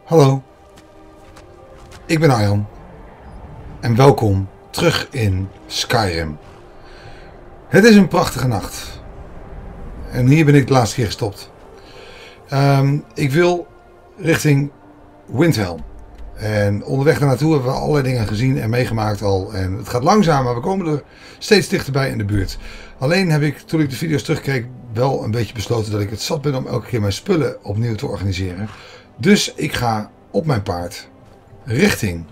Hallo, ik ben Arjan en welkom terug in Skyrim. Het is een prachtige nacht en hier ben ik de laatste keer gestopt. Ik wil richting Windhelm en onderweg daar naartoe hebben we allerlei dingen gezien en meegemaakt al. En het gaat langzaam, maar we komen er steeds dichterbij in de buurt. Alleen heb ik, toen ik de video's terugkeek, wel een beetje besloten dat ik het zat ben om elke keer mijn spullen opnieuw te organiseren. Dus ik ga op mijn paard richting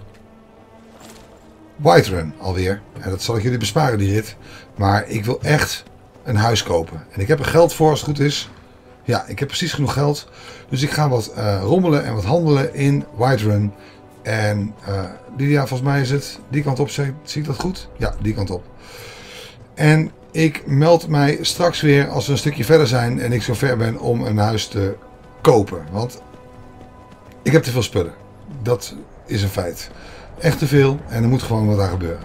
Whiterun alweer. En dat zal ik jullie besparen, die rit. Maar ik wil echt een huis kopen. En ik heb er geld voor als het goed is. Ja, ik heb precies genoeg geld. Dus ik ga wat rommelen en wat handelen in Whiterun. En Lydia, volgens mij is het die kant op. Zie ik dat goed? Ja, die kant op. En ik meld mij straks weer als we een stukje verder zijn en ik zo ver ben om een huis te kopen. Want ik heb te veel spullen. Dat is een feit. Echt te veel en er moet gewoon wat aan gebeuren.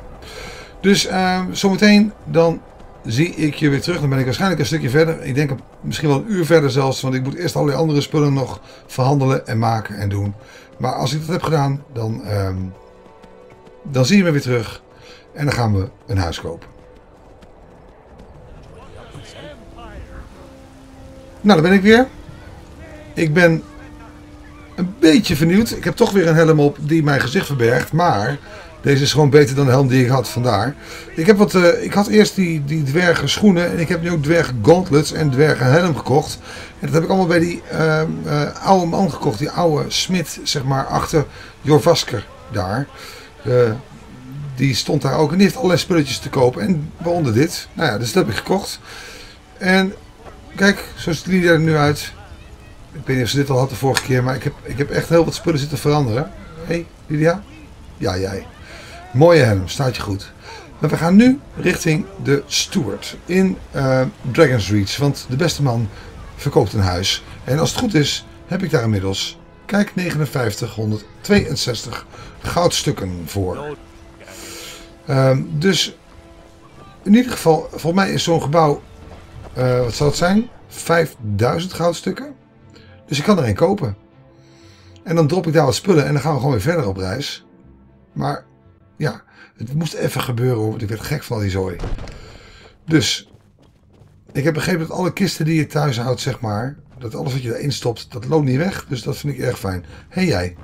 Dus zometeen dan zie ik je weer terug. Dan ben ik waarschijnlijk een stukje verder. Ik denk misschien wel een uur verder zelfs. Want ik moet eerst allerlei andere spullen nog verhandelen en maken en doen. Maar als ik dat heb gedaan, dan zie je me weer terug. En dan gaan we een huis kopen. Nou, daar ben ik weer. Ik ben een beetje vernieuwd. Ik heb toch weer een helm op die mijn gezicht verbergt. Maar deze is gewoon beter dan de helm die ik had, vandaar. Ik had eerst die dwergen schoenen. En ik heb nu ook dwergen gauntlets en dwergen helm gekocht. En dat heb ik allemaal bij die oude man gekocht. Die oude smid, zeg maar, achter Jorvasker daar. Die stond daar ook. En die heeft allerlei spulletjes te kopen. En waaronder dit. Nou ja, dus dat heb ik gekocht. En kijk, zo ziet die er nu uit. Ik weet niet of ze dit al had de vorige keer, maar ik heb echt heel wat spullen zitten veranderen. Hé, Lydia? Ja, jij. Mooie helm, staat je goed. Maar we gaan nu richting de steward in Dragon's Reach, want de beste man verkoopt een huis. En als het goed is, heb ik daar inmiddels, kijk, 5962 goudstukken voor. Dus in ieder geval, volgens mij is zo'n gebouw, wat zal het zijn? 5000 goudstukken. Dus ik kan er een kopen. En dan drop ik daar wat spullen en dan gaan we gewoon weer verder op reis. Maar ja, het moest even gebeuren hoor, want ik werd gek van al die zooi. Dus, ik heb begrepen dat alle kisten die je thuis houdt, zeg maar, dat alles wat je erin stopt, dat loopt niet weg. Dus dat vind ik erg fijn. Hé jij.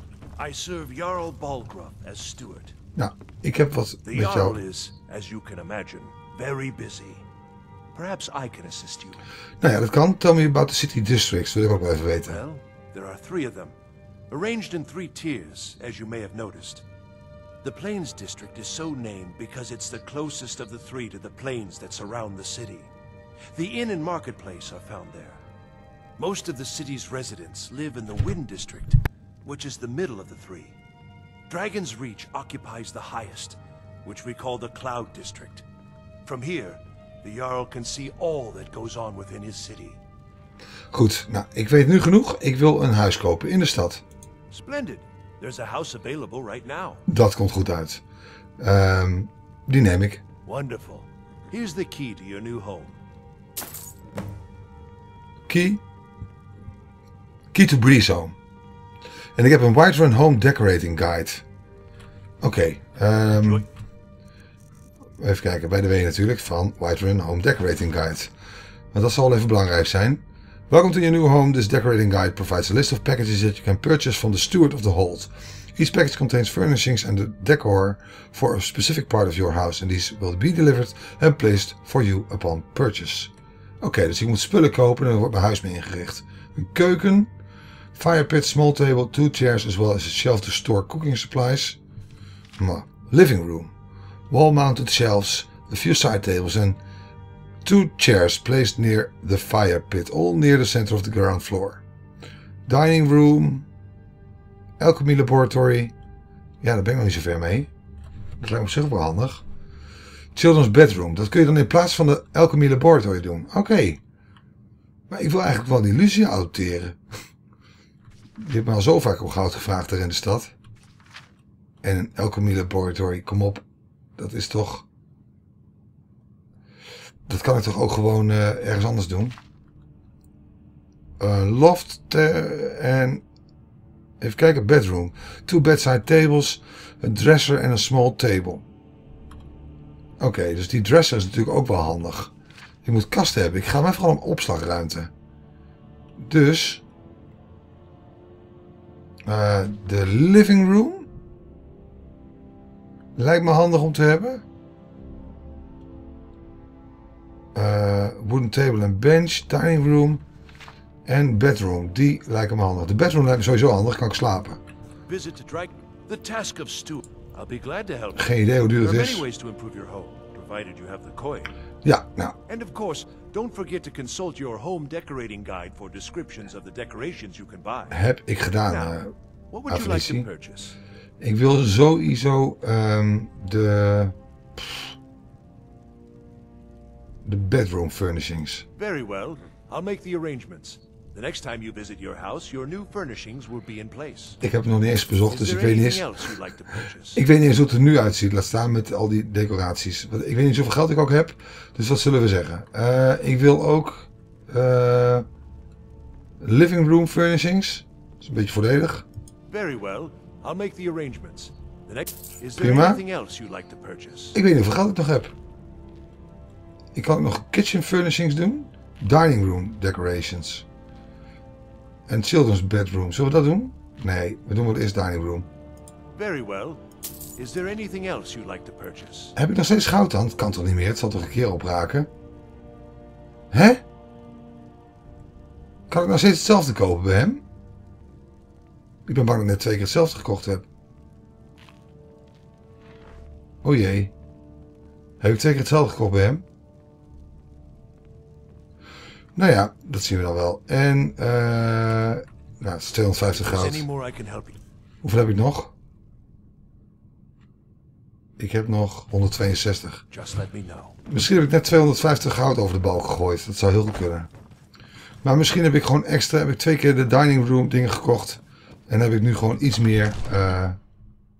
I serve Jarl Balgruuf as steward. Nou, ik heb wat The met jou. Jarl is, as you can imagine, very busy. Perhaps I can assist you. Nou ja, dat kan. Tell me about the city districts. Dat wil ik ook wel even weten. Well, there are 3 of them, arranged in 3 tiers, as you may have noticed. The Plains District is so named because it's the closest of the 3 to the plains that surround the city. The inn and marketplace are found there. Most of the city's residents live in the Wind District, which is the middle of the 3. Dragon's Reach occupies the highest, which we call the Cloud District. From here, the Jarl can see all that goes on within his city. Goed, nou, ik weet nu genoeg. Ik wil een huis kopen in de stad. Splendid. There's a house available right now. Dat komt goed uit. Die neem ik. Wonderful. Here's the key to your new home. Key to Breeze Home. En ik heb een Whiterun Home Decorating Guide. Oké. Even kijken, bij de W natuurlijk, van Whiterun Home Decorating Guide. Want dat zal wel even belangrijk zijn. Welcome to your new home. This decorating guide provides a list of packages that you can purchase from the steward of the hold. Each package contains furnishings and the decor for a specific part of your house. And these will be delivered and placed for you upon purchase. Oké, dus ik moet spullen kopen en dan wordt mijn huis mee ingericht. Een keuken, fire pit, small table, 2 chairs as well as a shelf to store cooking supplies. Living room. Wall-mounted shelves, a few side tables and 2 chairs placed near the fire pit, all near the center of the ground floor. Dining room, alchemy laboratory. Ja, daar ben ik nog niet zo ver mee. Dat lijkt me op zich wel handig. Children's bedroom, dat kun je dan in plaats van de alchemy laboratory doen. Oké. Maar ik wil eigenlijk wel die Lucia adopteren. Die heeft me al zo vaak om goud gevraagd daar in de stad. En een alchemy laboratory, kom op. Dat is toch... Dat kan ik toch ook gewoon ergens anders doen. Loft en Even kijken, bedroom. 2 bedside tables, een dresser en een small table. Oké, dus die dresser is natuurlijk ook wel handig. Je moet kasten hebben. Ik ga maar vooral om opslagruimte. Dus de living room lijkt me handig om te hebben. Wooden table en bench, dining room en bedroom. Die lijken me handig. De bedroom lijkt me sowieso handig, kan ik slapen. Visit the draak. The task of steward. I'll be glad to help. Geen idee hoe duur het There are is. many ways to improve your home, provided you have the coin. Ja, nou. And of course, don't forget to consult your home decorating guide for descriptions of the decorations you can buy. Heb ik gedaan. Now, what would you like to purchase? Ik wil sowieso de bedroom furnishings. Very well. I'll make the arrangements. The next time you visit your house, your new furnishings will be in place. Ik heb het nog niet eens bezocht, dus Is ik there weet niet anything eens. else you'd like to purchase? Ik weet niet eens hoe het er nu uitziet. Laat staan met al die decoraties. Ik weet niet zoveel geld ik ook heb. Dus wat zullen we zeggen? Ik wil ook living room furnishings. Dat is een beetje voordelig. Very well. I'll make the arrangements. The next is there Prima. anything else you'd like to purchase? Ik weet niet hoeveel geld ik nog heb. Ik kan ook nog kitchen furnishings doen. Dining room decorations. En children's bedroom. Zullen we dat doen? Nee, we doen wel eerst dining room. Very well. Is there anything else you'd like to purchase? Heb ik nog steeds goud dan? Het kan toch niet meer? Het zal toch een keer opraken? Hè? Kan ik nog steeds hetzelfde kopen bij hem? Ik ben bang dat ik net 2 keer hetzelfde gekocht heb. O jee. Heb ik 2 keer hetzelfde gekocht bij hem? Nou ja, dat zien we dan wel. En, nou, het is 250 Is there goud. any more I can help you? Hoeveel heb ik nog? Ik heb nog 162. Just let me know. Misschien heb ik net 250 goud over de balk gegooid. Dat zou heel goed kunnen. Maar misschien heb ik gewoon extra, heb ik 2 keer de dining room dingen gekocht. En heb ik nu gewoon iets meer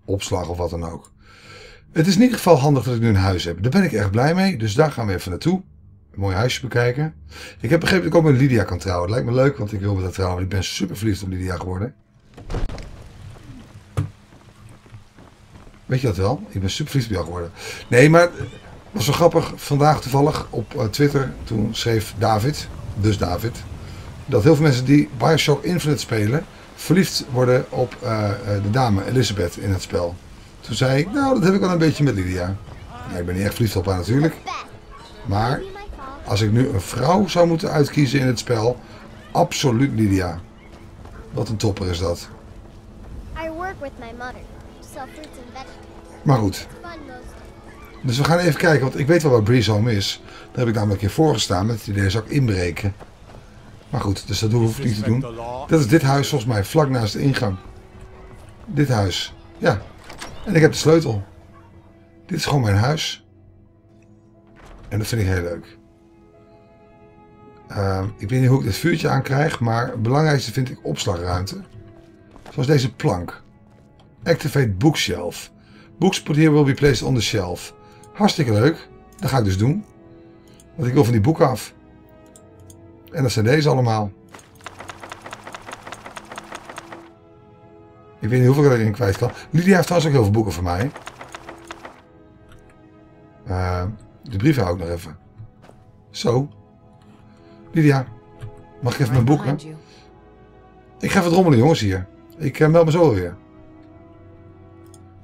opslag of wat dan ook. Het is in ieder geval handig dat ik nu een huis heb. Daar ben ik erg blij mee. Dus daar gaan we even naartoe. Een mooi huisje bekijken. Ik heb begrepen dat ik ook met Lydia kan trouwen. Het lijkt me leuk, want ik wil met haar trouwen. Ik ben super verliefd op Lydia geworden. Weet je dat wel? Ik ben super verliefd op jou geworden. Nee, maar het was zo grappig. Vandaag toevallig op Twitter. Toen schreef David, dus David, dat heel veel mensen die Bioshock Infinite spelen verliefd worden op de dame Elizabeth in het spel. Toen zei ik, nou dat heb ik wel een beetje met Lydia. Ja, ik ben niet echt verliefd op haar natuurlijk. Maar als ik nu een vrouw zou moeten uitkiezen in het spel, absoluut Lydia. Wat een topper is dat. I work with my mother. Sell fruits and vegetables. Maar goed. Fun most days. Dus we gaan even kijken, want ik weet wel waar Breeze Home is. Daar heb ik namelijk een keer voor gestaan met het idee zou ik inbreken. Maar goed, dus dat hoef ik niet te doen. Dat is dit huis volgens mij, vlak naast de ingang. Dit huis. Ja. En ik heb de sleutel. Dit is gewoon mijn huis. En dat vind ik heel leuk. Ik weet niet hoe ik dit vuurtje aankrijg, maar het belangrijkste vind ik opslagruimte. Zoals deze plank. Activate bookshelf. Books put here will be placed on the shelf. Hartstikke leuk. Dat ga ik dus doen. Want ik wil van die boeken af. En dat zijn deze allemaal. Ik weet niet hoeveel ik erin kwijt kan. Lydia heeft trouwens ook heel veel boeken voor mij. De brieven hou ik nog even. Zo. Lydia, mag ik even mijn boeken? Ik ga even rommelen jongens hier. Ik meld me zo weer.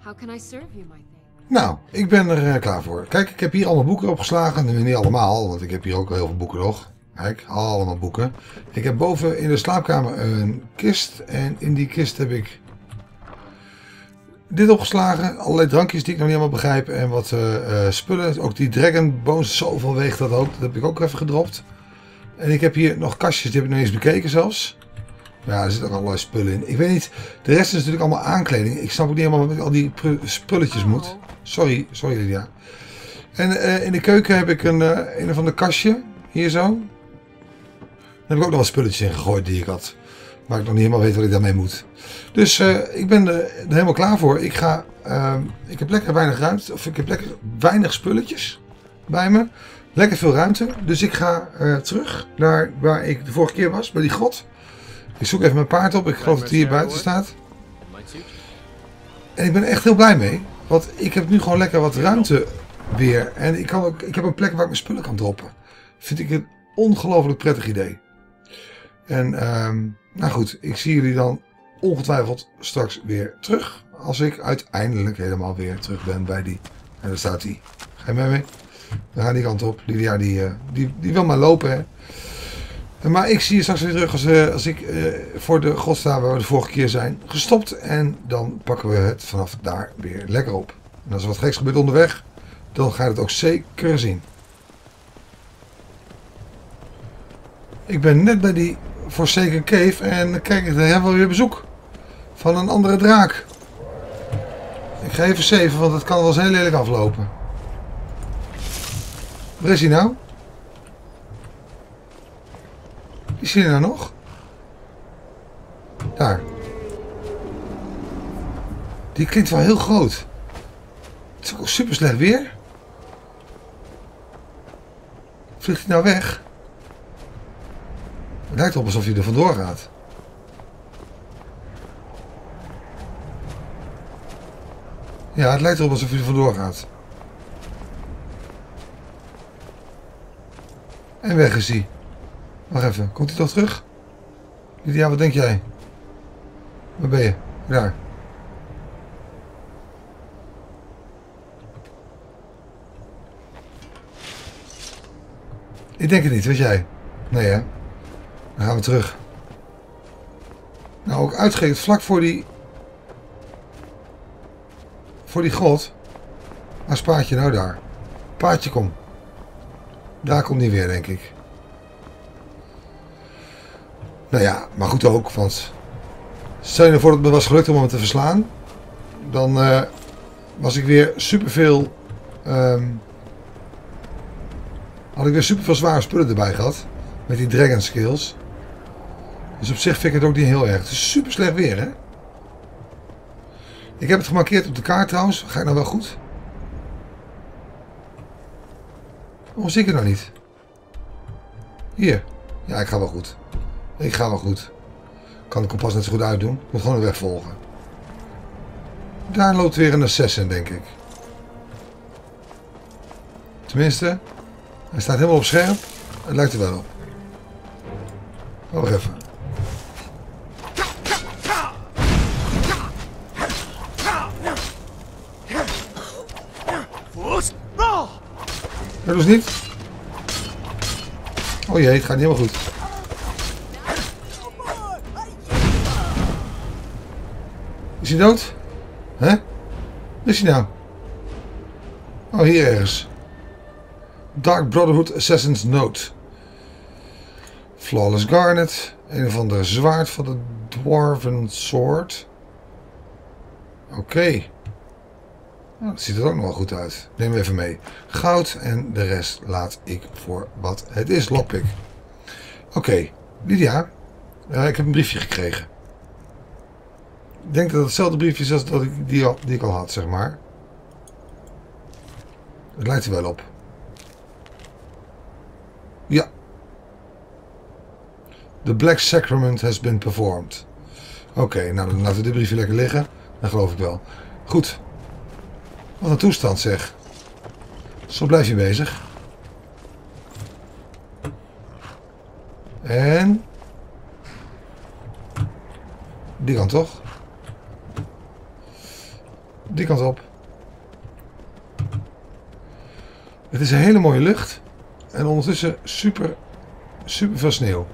How can I serve you, my thing? Nou, ik ben er klaar voor. Kijk, ik heb hier allemaal boeken opgeslagen. Nu niet allemaal, want ik heb hier ook al heel veel boeken nog. Kijk, allemaal boeken. Ik heb boven in de slaapkamer een kist. En in die kist heb ik dit opgeslagen. Allerlei drankjes die ik nog niet helemaal begrijp. En wat spullen. Ook die Dragon Bones, zoveel weegt dat ook. Dat heb ik ook even gedropt. En ik heb hier nog kastjes, die heb ik nog eens bekeken zelfs. Ja, er zitten ook allerlei spullen in. Ik weet niet, de rest is natuurlijk allemaal aankleding. Ik snap ook niet helemaal wat met al die spulletjes moet. Sorry Lydia. En in de keuken heb ik een of ander kastje. Hier zo. Daar heb ik ook nog wat spulletjes in gegooid die ik had. Maar ik nog niet helemaal weet wat ik daarmee moet. Dus ik ben er helemaal klaar voor. Ik heb lekker weinig ruimte. Of ik heb lekker weinig spulletjes bij me. Lekker veel ruimte. Dus ik ga terug naar waar ik de vorige keer was. Bij die grot. Ik zoek even mijn paard op. Ik geloof dat hij hier buiten staat. En ik ben er echt heel blij mee. Want ik heb nu gewoon lekker wat ruimte weer. En ik heb een plek waar ik mijn spullen kan droppen. Vind ik een ongelooflijk prettig idee. En nou goed, ik zie jullie dan ongetwijfeld straks weer terug. Als ik uiteindelijk helemaal weer terug ben bij die. En daar staat hij. Ga je mee? We gaan die kant op. Lydia die wil maar lopen, hè. Maar ik zie je straks weer terug als ik voor de grot sta waar we de vorige keer zijn gestopt. En dan pakken we het vanaf daar weer lekker op. En als er wat geks gebeurt onderweg, dan ga je het ook zeker zien. Ik ben net bij die Forsaken Cave en kijk, daar hebben we weer bezoek van een andere draak. Ik ga even saven, want het kan wel eens heel lelijk aflopen. Waar is hij nou? Is hij nou nog? Daar. Die klinkt wel heel groot. Het is ook super slecht weer. Vliegt hij nou weg? Het lijkt erop alsof hij er vandoor gaat. Ja, het lijkt erop alsof hij er vandoor gaat. En weg is hij. Wacht even, komt hij toch terug? Ja, wat denk jij? Waar ben je? Daar. Ik denk het niet, weet jij? Nee hè? Dan gaan we terug. Nou, ook uitgerekend vlak voor die grot. Waar is Paardje nou daar? Paardje, kom. Daar komt niet weer, denk ik. Nou ja, maar goed ook, want stel je voor dat het me was gelukt om hem te verslaan, dan was ik weer superveel, had ik weer superveel zware spullen erbij gehad, met die dragon skills. Dus op zich vind ik het ook niet heel erg. Het is super slecht weer, hè? Ik heb het gemarkeerd op de kaart trouwens. Ga ik nou wel goed? Waarom zie ik het nou niet? Hier. Ja, ik ga wel goed. Ik ga wel goed. Ik kan de kompas net zo goed uitdoen. Ik moet gewoon de weg volgen. Daar loopt weer een assassin, denk ik. Tenminste, hij staat helemaal op scherp. Het lijkt er wel op. Wacht even. Dat is niet. Oh jee, het gaat niet helemaal goed. Is hij dood? Hè? Waar is hij nou? Oh, hier ergens. Dark Brotherhood Assassin's Note. Flawless Garnet. Een of andere zwaard van de Dwarven Sword. Oké. Nou, dat ziet er ook nog wel goed uit. Neem hem even mee. Goud en de rest laat ik voor wat het is. Lockpick. Oké. Lydia. Ik heb een briefje gekregen. Ik denk dat het hetzelfde briefje is als dat die ik al had, zeg maar. Het lijkt er wel op. Ja. The Black Sacrament has been performed. Oké, nou dan laten we dit briefje lekker liggen. Dat geloof ik wel. Goed. Wat een toestand zeg. Zo blijf je bezig. En... die kant toch? Die kant op. Het is een hele mooie lucht. En ondertussen super veel sneeuw.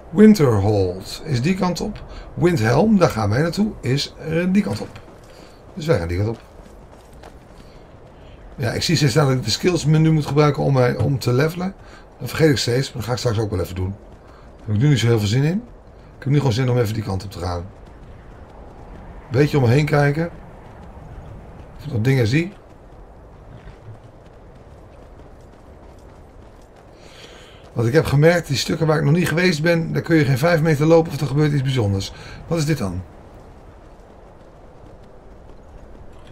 Winterhold is die kant op. Windhelm, daar gaan wij naartoe, is die kant op. Dus wij gaan die kant op. Ja, ik zie steeds dat ik de skills menu moet gebruiken om te levelen. Dat vergeet ik steeds, maar dat ga ik straks ook wel even doen. Daar heb ik nu niet zo heel veel zin in. Ik heb nu gewoon zin om even die kant op te gaan. Beetje om me heen kijken. Of ik nog dingen zie. Want ik heb gemerkt, die stukken waar ik nog niet geweest ben, daar kun je geen 5 meter lopen of er gebeurt iets bijzonders. Wat is dit dan?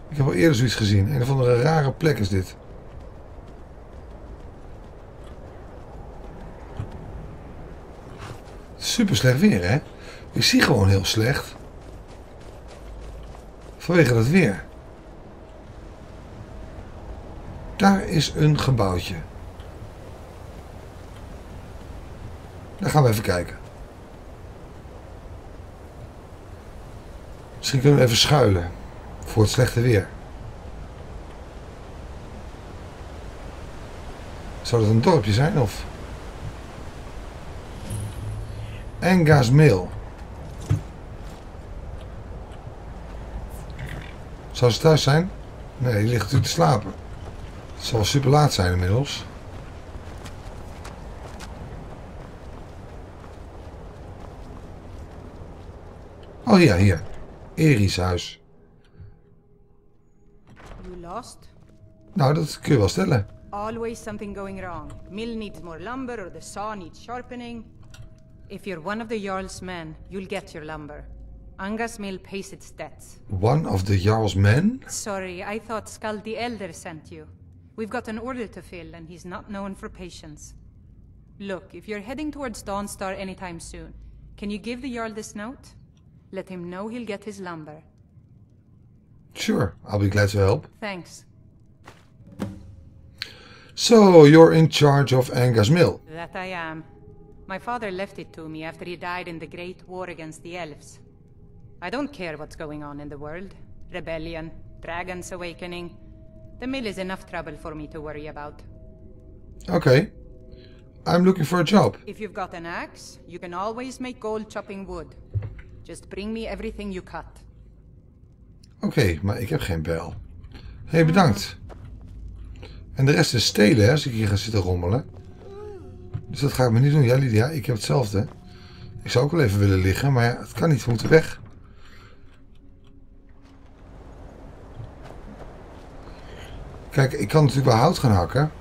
Ik heb al eerder zoiets gezien. Een of andere rare plek is dit. Super slecht weer, hè? Ik zie gewoon heel slecht. Vanwege dat weer. Daar is een gebouwtje. Daar gaan we even kijken. Misschien kunnen we even schuilen. Voor het slechte weer. Zou dat een dorpje zijn of? Enga's mail. Zou ze thuis zijn? Nee, die ligt natuurlijk te slapen. Het zal super laat zijn inmiddels. Oh ja, hier. Eri's huis. You lost? Nou, dat kun je wel stellen. Always something going wrong. Mill needs more lumber or the saw needs sharpening. If you're one of the Jarl's men, you'll get your lumber. Anga's mill pays its debts. One of the Jarl's men? Sorry, I thought Skald the Elder sent you. We've got an order to fill and he's not known for patience. Look, if you're heading towards Dawnstar anytime soon, can you give the Jarl this note? Let him know he'll get his lumber. Sure, I'll be glad to help. Thanks. So, you're in charge of Anga's mill. That I am. My father left it to me after he died in the Great War against the elves. I don't care what's going on in the world. Rebellion, dragons awakening. The mill is enough trouble for me to worry about. Okay. I'm looking for a job. If you've got an axe, you can always make gold chopping wood. Just bring me everything you cut. Oké, maar ik heb geen bijl. Hé, bedankt. En de rest is stelen, hè, als ik hier ga zitten rommelen. Dus dat ga ik me niet doen. Ja, Lydia, ik heb hetzelfde. Ik zou ook wel even willen liggen, maar ja, het kan niet. We moeten weg. Kijk, ik kan natuurlijk wel hout gaan hakken.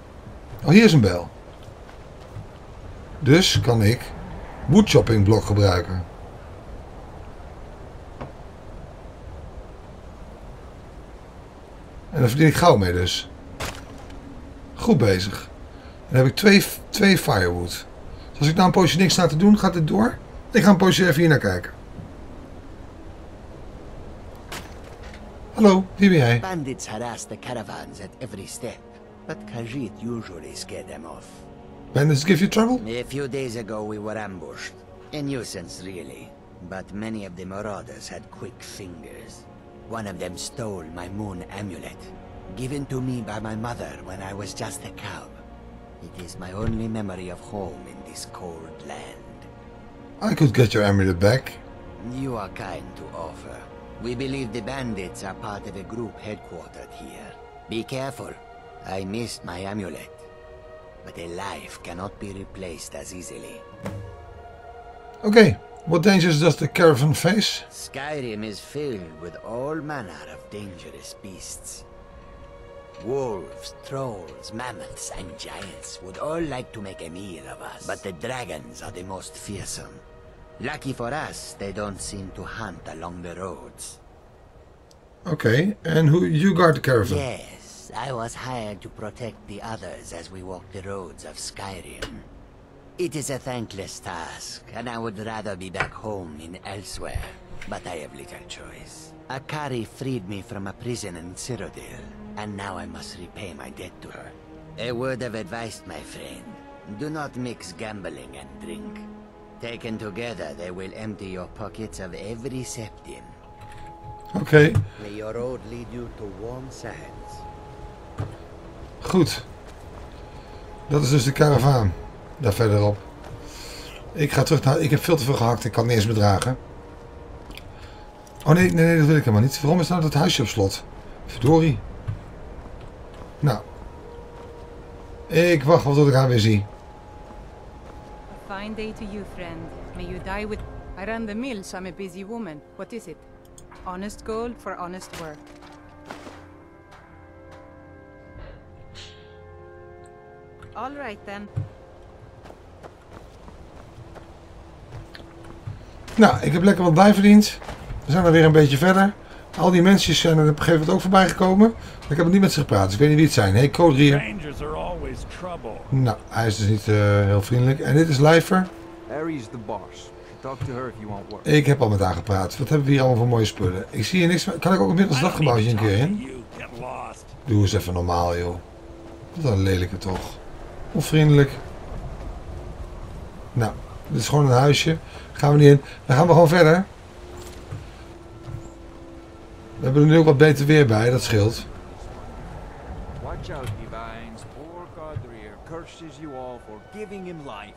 Oh, hier is een bijl. Dus kan ik woodchopping blok gebruiken. En daar verdien ik gauw mee dus. Goed bezig. En dan heb ik twee firewood. Dus als ik nou een poosje niks sta te doen, gaat dit door? Ik ga een poosje even hier naar kijken. Hallo, wie ben jij? Bandits harass the caravans at every step, but Khajiit usually scare them off. Bandits give you trouble? A few days ago we were ambushed. A nuisance really, but many of the marauders had quick fingers. One of them stole my moon amulet, given to me by my mother when I was just a cub. It is my only memory of home in this cold land. I could get your amulet back. You are kind to offer. We believe the bandits are part of a group headquartered here. Be careful. I missed my amulet. But a life cannot be replaced as easily. Okay, what dangers does the caravan face? Skyrim is filled with all manner of dangerous beasts. Wolves, trolls, mammoths, and giants would all like to make a meal of us. But the dragons are the most fearsome. Lucky for us, they don't seem to hunt along the roads. Okay, and who you guard the caravan? Yes, I was hired to protect the others as we walk the roads of Skyrim. It is a thankless task, and I would rather be back home in elsewhere, but I have little choice. Akari freed me from a prison in Cyrodiil, and now I must repay my debt to her. A word of advice, my friend. Do not mix gambling and drink. Taken together, they will empty your pockets of every septim. Oké. May your road lead you to warm sands. Goed. Dat is dus de karavaan. Daar verderop. Ik ga terug naar... Ik heb veel te veel gehakt. Ik kan het niet eens bedragen. Oh nee, dat wil ik helemaal niet. Waarom is nou dat huisje op slot? Verdorie. Nou. Ik wacht wel tot ik haar weer zie. A fine day to you, friend. May you die with... I run the mill, so I'm a busy woman. What is it? Honest gold for honest work. All right then. Nou, ik heb lekker wat bijverdiend. We zijn er weer een beetje verder. Al die mensen zijn er op een gegeven moment ook voorbij gekomen. Ik heb nog niet met ze gepraat, dus ik weet niet wie het zijn. Hey, Codrier. Nou, hij is dus niet heel vriendelijk. En dit is Leifer. Harry's the boss. Ik heb al met haar gepraat. Wat hebben we hier allemaal voor mooie spullen? Ik zie hier niks meer. Kan ik ook inmiddels dat gebouwtje een keer in? Doe eens even normaal, joh. Wat een lelijke toch. Onvriendelijk. Nou, dit is gewoon een huisje. Gaan we niet in. Dan gaan we gewoon verder. We hebben er nu ook wat beter weer bij, dat scheelt. Watch out, divines. Poor Godreer curses you all for giving him life.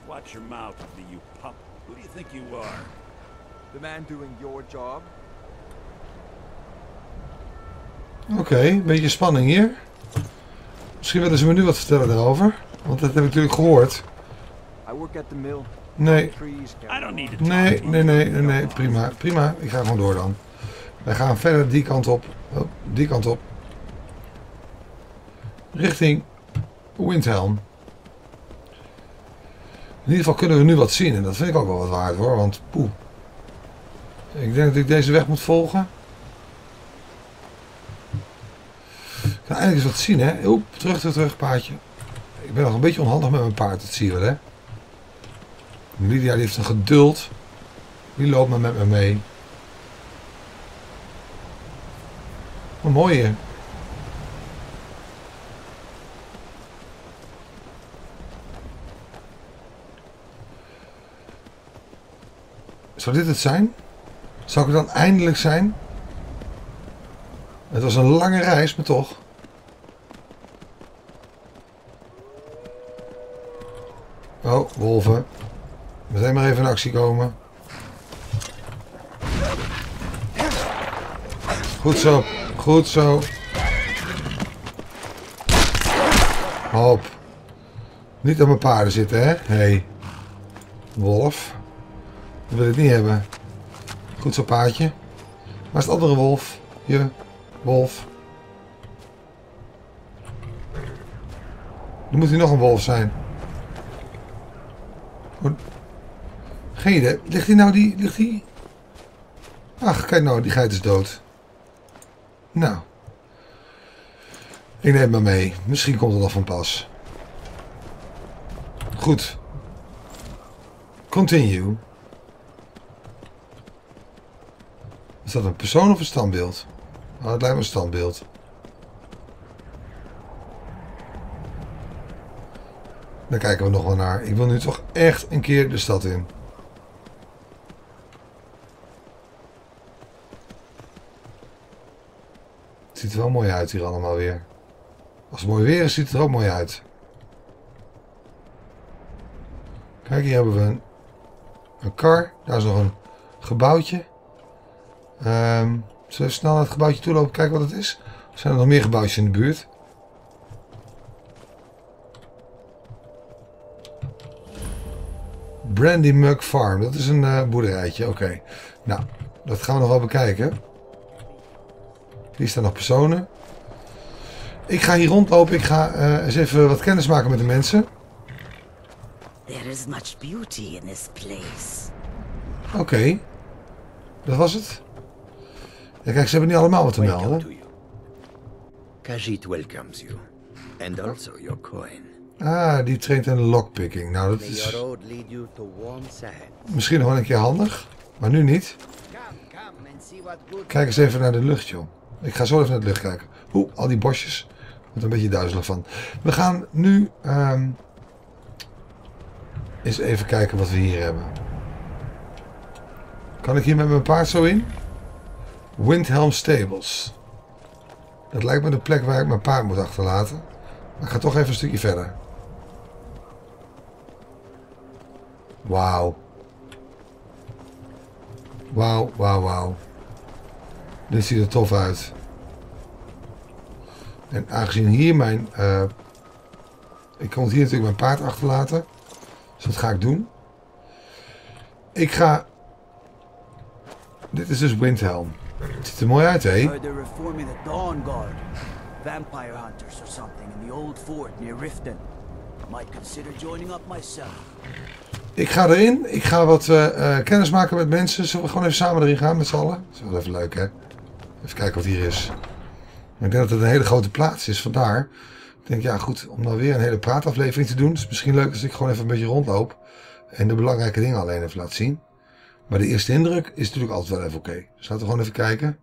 Watch your mouth, you pup. Who do you think you are? The man doing your job. Oké, een beetje spanning hier. Misschien willen ze me nu wat vertellen daarover. Want dat heb ik natuurlijk gehoord. I work at the mill. Nee. I don't need to Nee. Prima, prima. Ik ga gewoon door dan. Wij gaan verder die kant op. Oh, die kant op. Richting Windhelm. In ieder geval kunnen we nu wat zien. En dat vind ik ook wel wat waard hoor. Want poeh. Ik denk dat ik deze weg moet volgen. Ik kan eindelijk eens wat zien hè. Oep, terug paardje. Ik ben nog een beetje onhandig met mijn paard. Dat zie je wel hè. Lydia die heeft een geduld. Die loopt maar met me mee. Wat mooi hier. Zou dit het zijn? Zou ik het dan eindelijk zijn? Het was een lange reis, maar toch. Oh, wolven. Meteen maar even in actie komen. Goed zo. Goed zo. Hop. Niet aan mijn paarden zitten, hè? Hey. Wolf. Dat wil ik niet hebben. Goed zo, paardje. Waar is het andere wolf? Hier. Wolf. Er moet hier nog een wolf zijn. Goed. Geen idee. Ligt die nou die... Ligt die... Ach, kijk nou. Die geit is dood. Nou. Ik neem maar mee. Misschien komt het nog van pas. Goed. Continue. Is dat een persoon of een standbeeld? Oh, het lijkt me een standbeeld. Daar kijken we nog wel naar. Ik wil nu toch echt een keer de stad in. Het ziet er wel mooi uit hier allemaal weer. Als het mooi weer is, ziet het er ook mooi uit. Kijk, hier hebben we een kar. Daar is nog een gebouwtje. Zullen we snel naar het gebouwtje toe lopen, kijken wat het is? Of zijn er nog meer gebouwtjes in de buurt? Brandy Mug Farm, dat is een boerderijtje, oké. Nou, dat gaan we nog wel bekijken. Hier staan nog personen. Ik ga hier rondlopen, ik ga eens even wat kennis maken met de mensen. There is much beauty in this place. Oké. Dat was het. Ja, kijk, ze hebben niet allemaal wat te melden. Khajiit welcomes you. And also your coin. Ah, die traint in lockpicking. Nou, dat is misschien nog wel een keer handig. Maar nu niet. Kijk eens even naar de lucht, joh. Ik ga zo even naar de lucht kijken. Oeh, al die bosjes. Ik word er een beetje duizelig van. We gaan nu eens even kijken wat we hier hebben. Kan ik hier met mijn paard zo in? Windhelm Stables. Dat lijkt me de plek waar ik mijn paard moet achterlaten. Maar ik ga toch even een stukje verder. Wauw. Wauw, wauw, wauw. Dit ziet er tof uit. En aangezien hier mijn... ik kan het hier natuurlijk mijn paard achterlaten. Dus dat ga ik doen. Ik ga... Dit is dus Windhelm. Het ziet er mooi uit, hé. Vampire hunters or something in the old fort near Riften. Might consider joining up myself. Ik ga erin. Ik ga wat kennis maken met mensen. Zullen we gewoon even samen erin gaan met z'n allen? Dat is wel even leuk, hè? Even kijken wat hier is. Ik denk dat het een hele grote plaats is, vandaar. Ik denk, ja goed, om dan weer een hele praataflevering te doen. Het is misschien leuk als ik gewoon even een beetje rondloop. En de belangrijke dingen alleen even laten zien. Maar de eerste indruk is natuurlijk altijd wel even oké. Dus laten we gewoon even kijken.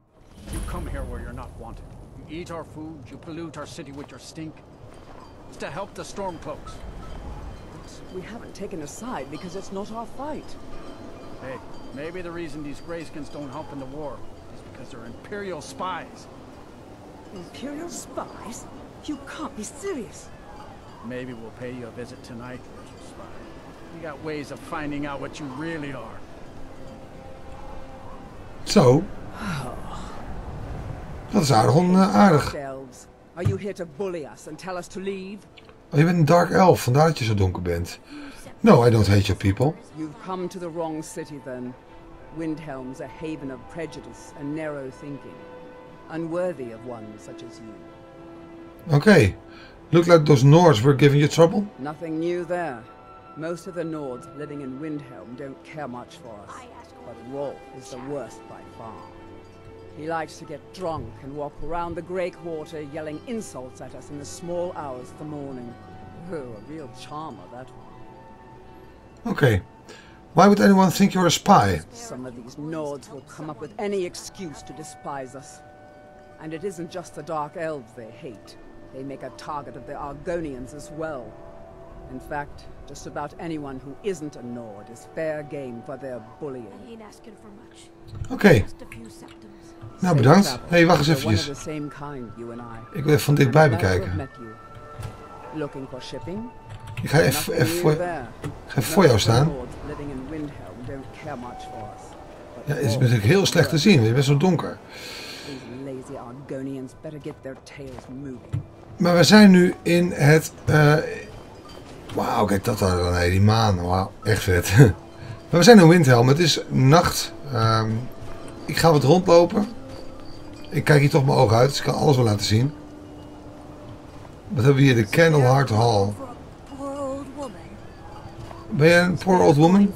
You come here where you're not wanted. You eat our food, you pollute our city with your stink. It's to help the Stormcloaks. We haven't taken a side because it's not our fight. Hey, maybe the reason these Greyskins don't help in the war is because they're Imperial spies. Imperial spies? You can't be serious. Maybe we'll pay you a visit tonight, little spy. We got ways of finding out what you really are. Zo. Dat is aardig onaardig. Are you here to bully us and tell us to leave? Oh, je bent een dark elf, vandaar dat je zo donker bent. No, I don't hate your people. You've come to the wrong city then. Windhelm's a haven of prejudice and narrow thinking. Unworthy of one such as you. Okay. Look like those Nords were giving you trouble? Nothing new there. Most of the Nords living in Windhelm don't care much for us. But Rolf is the worst by far. He likes to get drunk and walk around the Grey Quarter yelling insults at us in the small hours of the morning. Oh, a real charmer, that one. Okay. Why would anyone think you're a spy? Some of these Nords will come up with any excuse to despise us. And it isn't just the Dark Elves they hate. They make a target of the Argonians as well. In fact, just about anyone who isn't a Nord is fair game for their bullying. Oké. Nou, bedankt. Hey, wacht eens eventjes. Ik wil even van dichtbij bekijken. Ik ga even voor jou staan. Ja, het is natuurlijk heel slecht te zien. Je bent zo donker. Maar we zijn nu in het... Wauw, kijk dat daar. Nee, die maan. Wauw, echt vet. Maar we zijn in Windhelm. Het is nacht. Ik ga wat rondlopen. Ik kijk hier toch mijn ogen uit, dus ik kan alles wel laten zien. Wat hebben we hier? De Candleheart Hall. Ben je een poor old woman?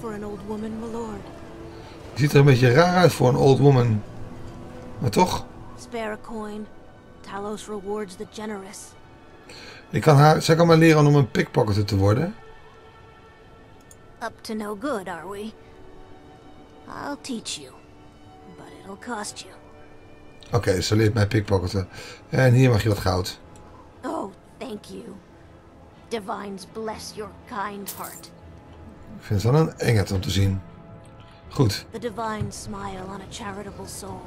Je ziet er een beetje raar uit voor een old woman. Maar toch? Spare a coin. Talos rewards the generous. Zij kan mij leren om een pickpocketer te worden. Up to no good, are we? I'll teach you. But it'll cost you. Oké, ze leert mij pickpocketer. En hier mag je wat goud. Oh, thank you. Divines bless your kind heart. Ik vind het wel een engert om te zien. Goed. The divines smile on a charitable soul.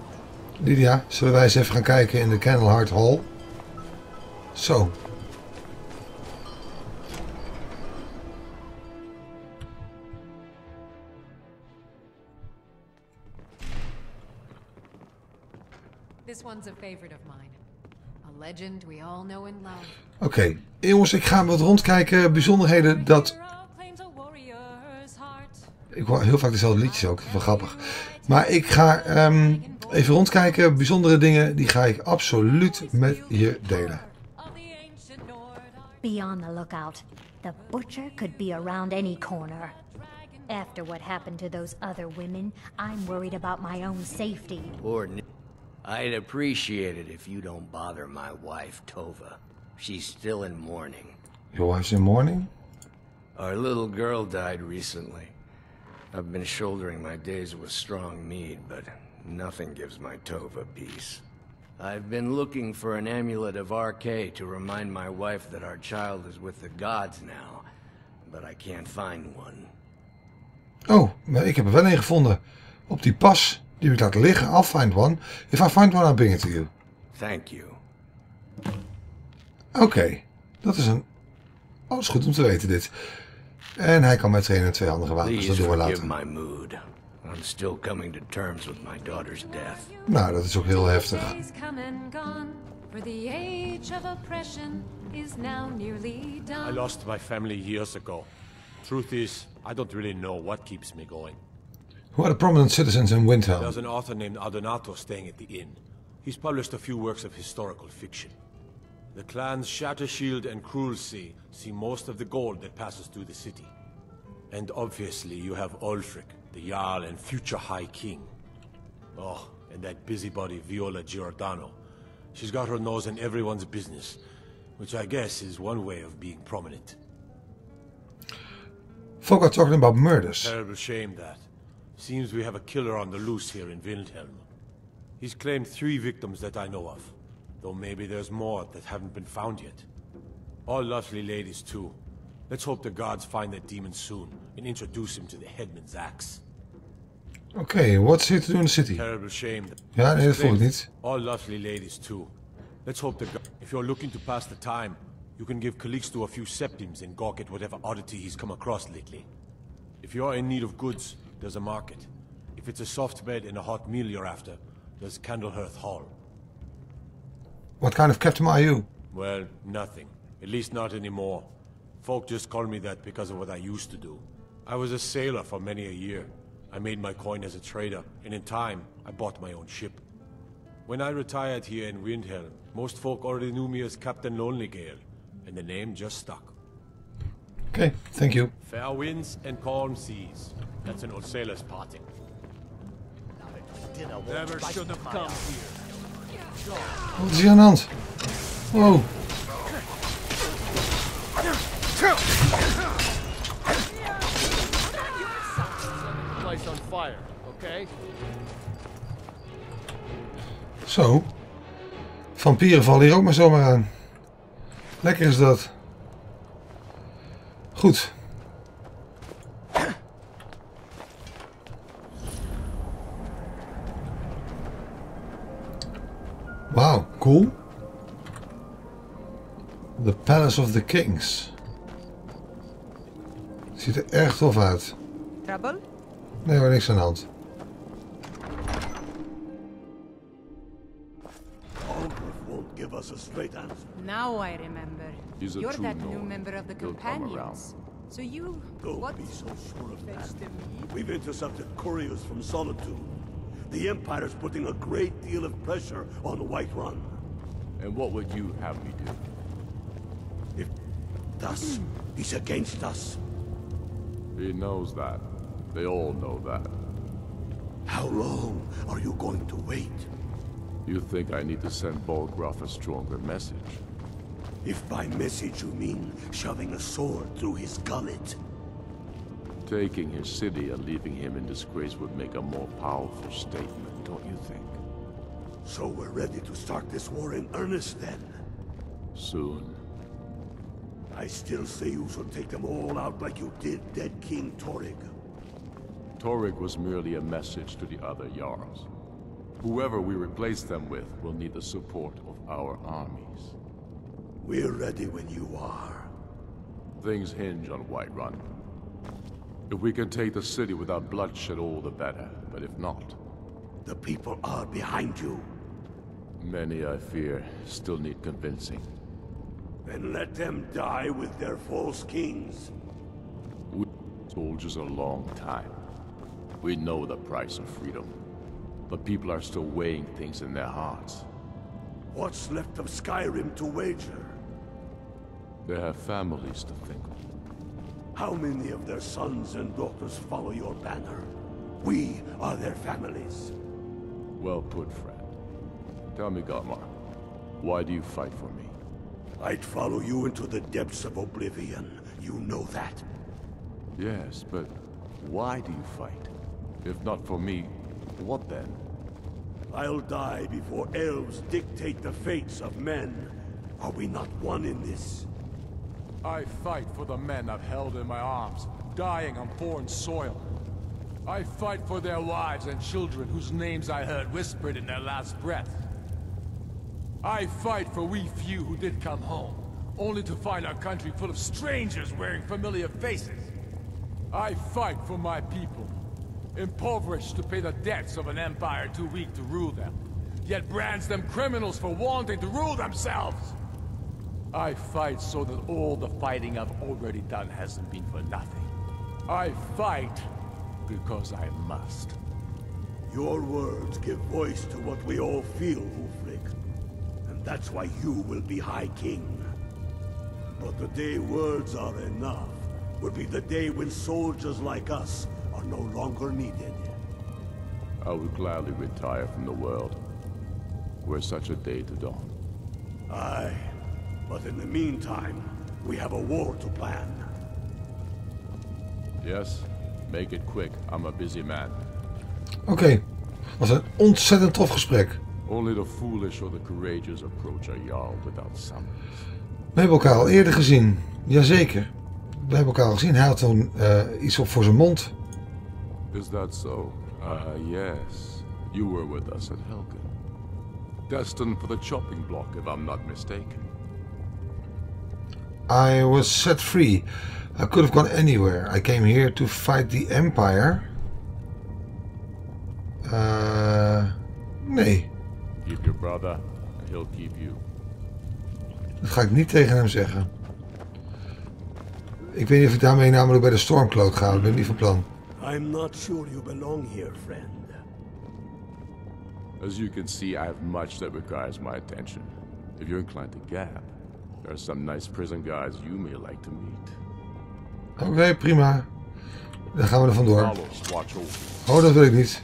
Lydia, zullen wij eens even gaan kijken in de Candleheart Hall? Zo. This one's a favorite of mine. A legend we all know and love. Oké, jongens, ik ga wat rondkijken. Bijzonderheden dat... Ik hoor heel vaak dezelfde liedjes ook, dat is wel grappig. Maar ik ga even rondkijken. Bijzondere dingen, die ga ik absoluut met je delen. Be on the lookout. The butcher could be around any corner. After what happened to those other women, I'm worried about my own safety. I'd appreciate it if you don't bother my wife, Tova. She's still in mourning. Your wife's in mourning? Our little girl died recently. I've been shouldering my days with strong mead, but nothing gives my Tova peace. I've been looking for an amulet of RK to remind my wife that our child is with the gods now, but I can't find one. Oh, maar ik heb er wel een gevonden. Op die pas. Die heb ik laten liggen. I'll find one. If I find one, I'll bring it to you. Thank you. Oké. Dat is een... Oh, is goed om te weten dit. En hij kan mij trainen in tweehandige wapens erdoor laten. My mood. I'm still coming to terms with my daughter's death. Nou, dat is ook heel heftig. I lost my family years ago. Truth is, I don't really know what keeps me going. Who are the prominent citizens in Windhelm? There's an author named Arlindor staying at the inn. He's published a few works of historical fiction. The clans Shattershield and Cruelsea see most of the gold that passes through the city. And obviously you have Ulfric, the Jarl and future High King. Oh, and that busybody Viola Giordano. She's got her nose in everyone's business, which I guess is one way of being prominent. Folk are talking about murders. Terrible shame that. Seems we have a killer on the loose here in Windhelm. He's claimed 3 victims that I know of, though maybe there's more that haven't been found yet. All lovely ladies too. Let's hope the gods find that demon soon and introduce him to the headman's axe. Oké, what's here to do in the city? Terrible shame. Ja, nee, dat volg ik niet. All lovely ladies too. Let's hope the if you're looking to pass the time, you can give Calixto a few septims and gawk at whatever oddity he's come across lately. If you're in need of goods, there's a market. If it's a soft bed and a hot meal you're after, there's Candlehearth Hall. What kind of captain are you? Well, nothing. At least not anymore. Folk just call me that because of what I used to do. I was a sailor for many a year. I made my coin as a trader, and in time, I bought my own ship. When I retired here in Windhelm, most folk already knew me as Captain Lonelygale, and the name just stuck. Okay, thank you. Fair winds and calm seas. That's an old sailor's parting. Never should have come here. Wat is hier aan de hand? Wow. Place on fire, okay? Zo. Vampieren vallen hier ook maar zomaar aan. Lekker is dat. Goed. Wauw, cool. The Palace of the Kings. Ziet er erg tof uit. Trouble? Nee hoor, niks aan de hand. Won't give us a straight answer. Now I remember. He's a You're true that new Norn. member of the He'll come companions. So you Don't be so sure of that. We've intercepted couriers from Solitude. The Empire's putting a great deal of pressure on Whiterun. And what would you have me do? If thus, he's against us. He knows that. They all know that. How long are you going to wait? You think I need to send Bolgraf a stronger message? If by message you mean shoving a sword through his gullet. Taking his city and leaving him in disgrace would make a more powerful statement, don't you think? So we're ready to start this war in earnest then? Soon. I still say you should take them all out like you did dead King Torrig. Torrig was merely a message to the other Jarls. Whoever we replace them with will need the support of our armies. We're ready when you are. Things hinge on Whiterun. If we can take the city without bloodshed, all the better. But if not... The people are behind you. Many, I fear, still need convincing. Then let them die with their false kings. We soldiers a long time. We know the price of freedom. But people are still weighing things in their hearts. What's left of Skyrim to wager? They have families to think of. How many of their sons and daughters follow your banner? We are their families. Well put, friend. Tell me, Garmar, why do you fight for me? I'd follow you into the depths of Oblivion. You know that. Yes, but why do you fight? If not for me, what then? I'll die before elves dictate the fates of men. Are we not one in this? I fight for the men I've held in my arms, dying on foreign soil. I fight for their wives and children whose names I heard whispered in their last breath. I fight for we few who did come home, only to find our country full of strangers wearing familiar faces. I fight for my people, impoverished to pay the debts of an empire too weak to rule them, yet brands them criminals for wanting to rule themselves. I fight so that all the fighting I've already done hasn't been for nothing. I fight because I must. Your words give voice to what we all feel, Ulfric. And that's why you will be High King. But the day words are enough will be the day when soldiers like us are no longer needed. I would gladly retire from the world, were such a day to dawn. Aye, but in the meantime, we have a war to plan. Yes, make it quick. I'm a busy man. Oké, was een ontzettend tof gesprek. Only the foolish or the courageous approach a jarl without summons. We hebben elkaar al eerder gezien. Jazeker. We hebben elkaar al gezien. Hij had toen iets op voor zijn mond. Is that so? Yes. You were with us at Helgen. Destined for the chopping block, if I'm not mistaken. I was set free. I could have gone anywhere. I came here to fight the Empire. Nee. Keep your brother, and he'll keep you. Dat ga ik niet tegen hem zeggen. Ik weet niet of ik daarmee namelijk bij de Stormcloak ga. Ik ben niet van plan. I'm not sure you belong here, friend. As you can see, I have much that requires my attention. If you're inclined to gab, there are some nice prison guards you may like to meet. Oké, prima. Dan gaan we er vandoor. Oh, dat wil ik niet.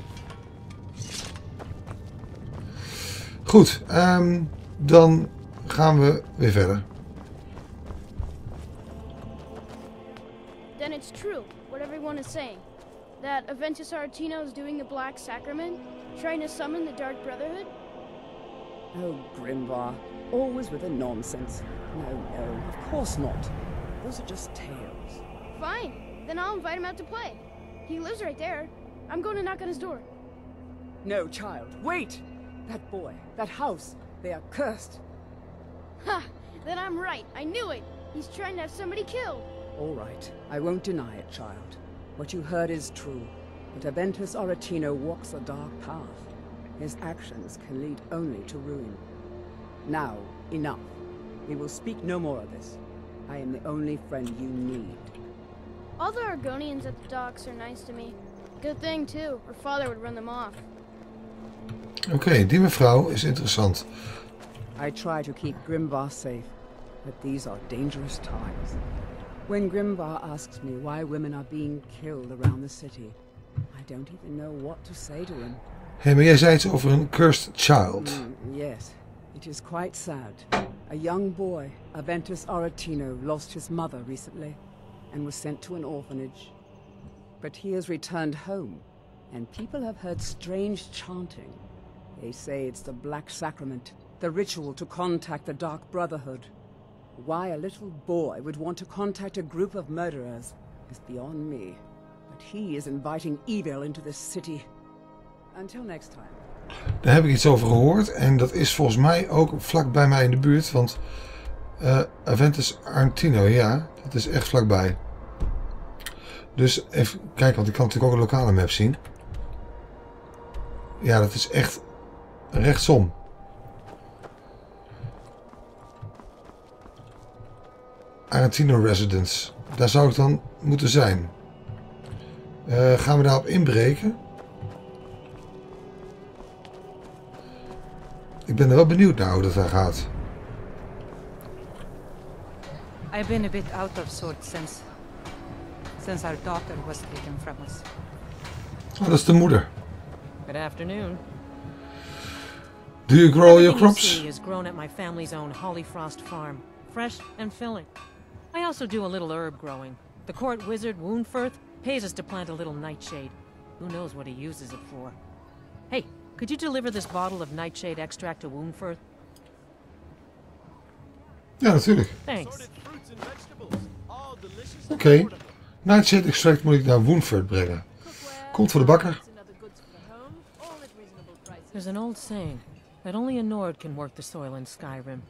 Goed, dan gaan we weer verder. Then it's true, what everyone is saying. That Aventus Aretino is doing the Black Sacrament, trying to summon the Dark Brotherhood? Oh, Grimvar, always with the nonsense. No, of course not. Those are just tales. Fine, then I'll invite him out to play. He lives right there. I'm going to knock on his door. No, child, wait! That boy, that house, they are cursed. Ha! Then I'm right, I knew it! He's trying to have somebody killed. All right, I won't deny it, child. What you heard is true, but Aventus Aretino walks a dark path. His actions can lead only to ruin. Now, enough. We will speak no more of this. I am the only friend you need. All the Argonians at the docks are nice to me. Good thing, too, or father would run them off. Oké, die mevrouw is interessant. I try to keep Grimvar safe, but these are dangerous times. When Grimvar asks me why women are being killed around the city, I don't even know what to say to him. Hé, maar jij zei iets over een cursed child. Yes, it is quite sad. A young boy, Aventus Aretino, lost his mother recently and was sent to an orphanage. But he has returned home, and people have heard strange chanting. They say it's the Black Sacrament, the ritual to contact the Dark Brotherhood. Why a little boy would want to contact a group of murderers is beyond me. But he is inviting evil into this city. Until next time. Daar heb ik iets over gehoord en dat is volgens mij ook vlak bij mij in de buurt, want Aventus Aretino, ja, dat is echt vlakbij. Dus even kijken, want ik kan natuurlijk ook een lokale map zien. Ja, dat is echt rechtsom. Aretino Residence. Daar zou ik dan moeten zijn. Gaan we daarop inbreken? Ik ben er wel benieuwd naar hoe dat daar gaat. I've been a bit out of sorts since our daughter was taken from us. Oh, dat is de moeder. Good afternoon. Do you grow your crops? Everything you see is grown at my family's own Hollyfrost farm, fresh and filling. I also do a little herb growing. The court wizard Woundfirth pays us to plant a little nightshade. Who knows what he uses it for? Hey, could you deliver this bottle of nightshade extract to Woundfirth? Ja, natuurlijk. Thanks. Oké. Nightshade extract moet ik naar Woundfirth brengen. Komt voor de bakker. There's an old saying that only a Nord can work the soil in Skyrim.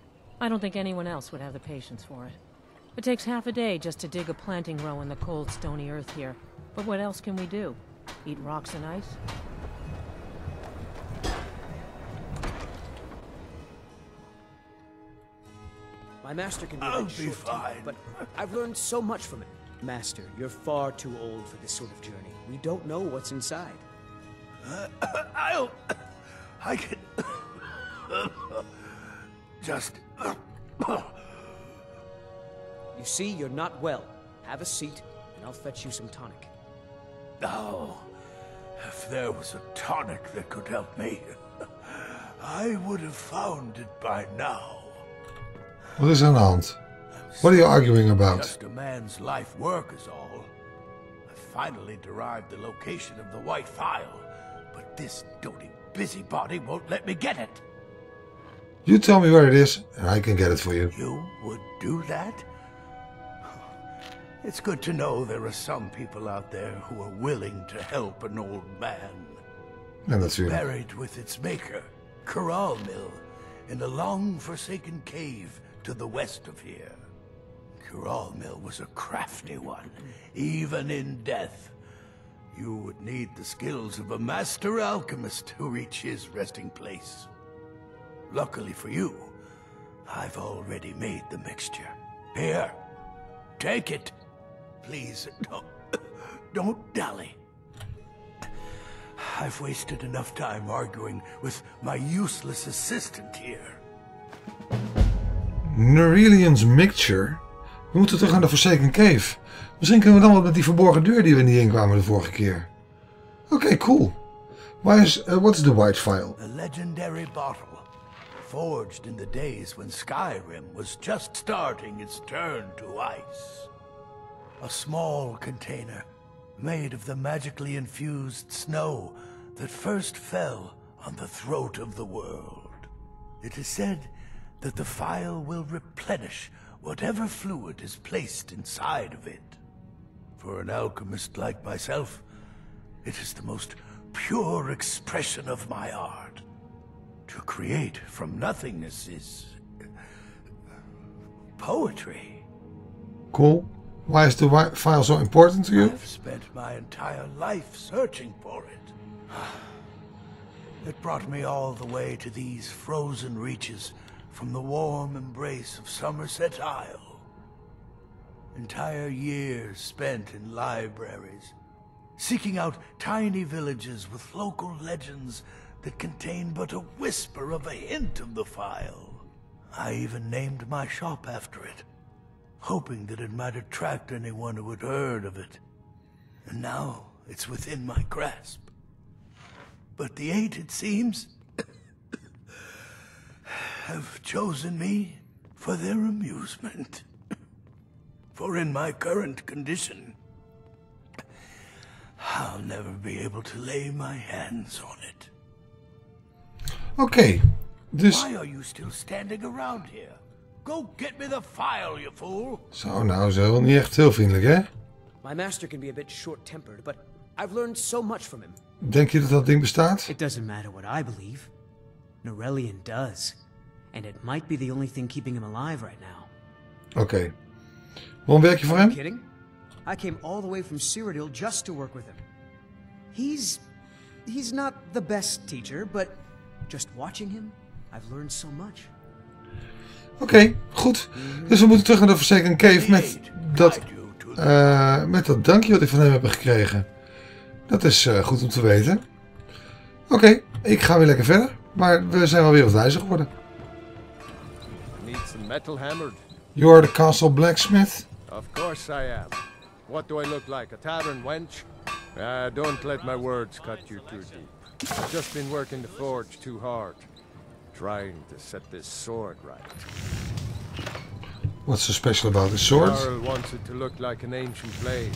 I don't think anyone else would have the patience for it. It takes half a day just to dig a planting row in the cold, stony earth here. But what else can we do? Eat rocks and ice? My master can be a bit short-tempered, but I've learned so much from it. Master, you're far too old for this sort of journey. We don't know what's inside. I can... just... You see, you're not well. Have a seat, and I'll fetch you some tonic. Oh, if there was a tonic that could help me, I would have found it by now. Wat is aan de hand? What are you arguing about? Just a man's life work is all. I finally derived the location of the white file, but this doting busybody won't let me get it. You tell me where it is, and I can get it for you. You would do that? It's good to know there are some people out there who are willing to help an old man. En natuurlijk. Buried with its maker, Arlindor, in a long-forsaken cave to the west of here. Arlindor was a crafty one, even in death. You would need the skills of a master alchemist to reach his resting place. Luckily for you, I've already made the mixture. Here, take it. Please, don't dally. I've wasted enough time arguing with my useless assistant here. Nirn's mixture? We moeten terug naar de Forsaken Cave. Misschien kunnen we dan wat met die verborgen deur die we niet inkwamen de vorige keer. Oké, cool. What's the white file? A legendary bottle. Forged in the days when Skyrim was just starting its turn to ice. A small container made of the magically infused snow that first fell on the throat of the world. It is said that the file will replenish whatever fluid is placed inside of it. For an alchemist like myself, it is the most pure expression of my art. To create from nothingness is poetry. Cool. Why is the white file so important to you? I've spent my entire life searching for it. It brought me all the way to these frozen reaches from the warm embrace of Somerset Isle. Entire years spent in libraries, seeking out tiny villages with local legends that contain but a whisper of a hint of the file. I even named my shop after it, hoping that it might attract anyone who had heard of it. And now it's within my grasp. But the eight, it seems, have chosen me for their amusement. For in my current condition, I'll never be able to lay my hands on it. Oké, dus... Why are you still standing around here? Go get me the file, you fool! Zo, nou, zo wel niet echt heel vriendelijk, hè? My master can be a bit short-tempered, but I've learned so much from him. Denk je dat dat ding bestaat? It doesn't matter what I believe. Nirn does. And it might be the only thing keeping him alive right now. Oké. Waarom werk je voor hem? Kidding? I came all the way from Cyrodiil just to work with him. He's not the best teacher, but just watching him, I've learned so much. Oké, goed. Dus we moeten terug naar de Forsaken Cave met dat dankje wat ik van hem heb gekregen. Dat is goed om te weten. Oké, ik ga weer lekker verder. Maar we zijn wel weer wat wijzer geworden. Need some metal hammered. You're the castle blacksmith? Of course I am. What do I look like, a tavern wench? Don't let my words cut you too deep. I've just been working the forge too hard. Trying to set this sword right. What's so special about the sword? Jarl wants it to look like an ancient blade.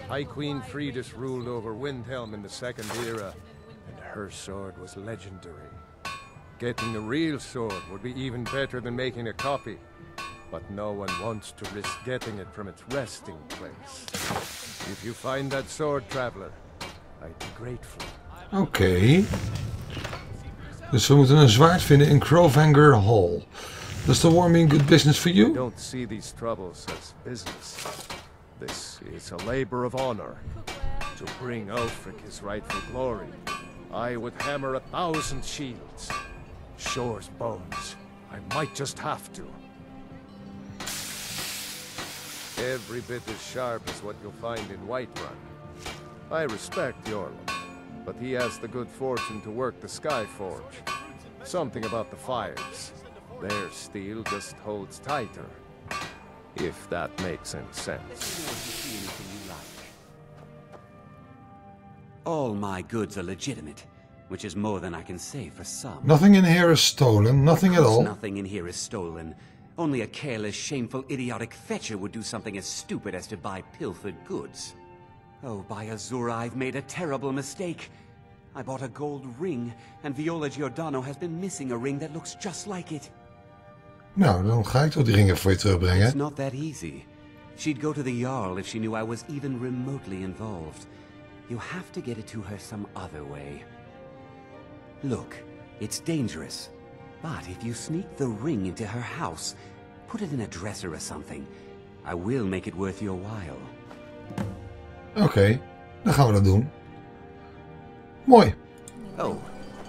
High Queen Fridis ruled over Windhelm in the Second Era, and her sword was legendary. Getting a real sword would be even better than making a copy, but no one wants to risk getting it from its resting place. If you find that sword, traveler, I'd be grateful. Oké. Dus we moeten een zwaard vinden in Crowvanger Hall. Does the war mean good business for you? I don't see these troubles as business. This is a labor of honor. To bring Ulfric his rightful glory, I would hammer 1,000 shields. Shore's bones. I might just have to. Every bit as sharp as what you'll find in Whiterun. I respect Jorlund, but he has the good fortune to work the Skyforge. Something about the fires. Their steel just holds tighter. If that makes any sense. All my goods are legitimate, which is more than I can say for some. Nothing in here is stolen, nothing at all. Nothing in here is stolen. Only a careless, shameful, idiotic fetcher would do something as stupid as to buy pilfered goods. Oh, by Azura, I've made a terrible mistake. I bought a gold ring, and Viola Giordano has been missing a ring that looks just like it. Nou, dan ga ik toch die ringen voor je terugbrengen. It's not that easy. She'd go to the Jarl if she knew I was even remotely involved. You have to get it to her some other way. Look, it's dangerous. But if you sneak the ring into her house, put it in a dresser or something, I will make it worth your while. Oké, dan gaan we dat doen. Mooi. Oh.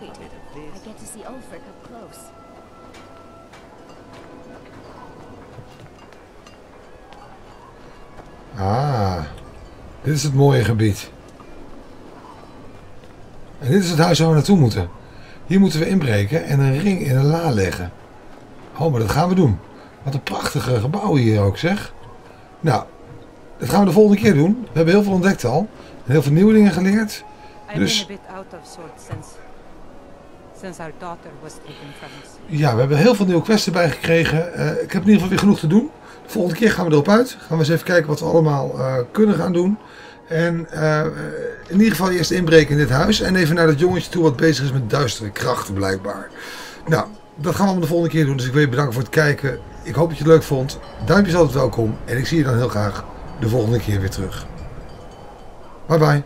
Wait, I get to see Ulfric up close. Ah, dit is het mooie gebied. En dit is het huis waar we naartoe moeten. Hier moeten we inbreken en een ring in een la leggen. Oh, maar dat gaan we doen. Wat een prachtige gebouwen hier ook, zeg. Nou, dat gaan we de volgende keer doen. We hebben heel veel ontdekt al. En heel veel nieuwe dingen geleerd. Dus ja, we hebben heel veel nieuwe quests erbij gekregen. Ik heb in ieder geval weer genoeg te doen. De volgende keer gaan we erop uit. Gaan we eens even kijken wat we allemaal kunnen gaan doen. En in ieder geval eerst inbreken in dit huis. En even naar dat jongetje toe wat bezig is met duistere krachten blijkbaar. Nou, dat gaan we allemaal de volgende keer doen. Dus ik wil je bedanken voor het kijken. Ik hoop dat je het leuk vond. Duimpje is altijd welkom. En ik zie je dan heel graag de volgende keer weer terug. Bye bye.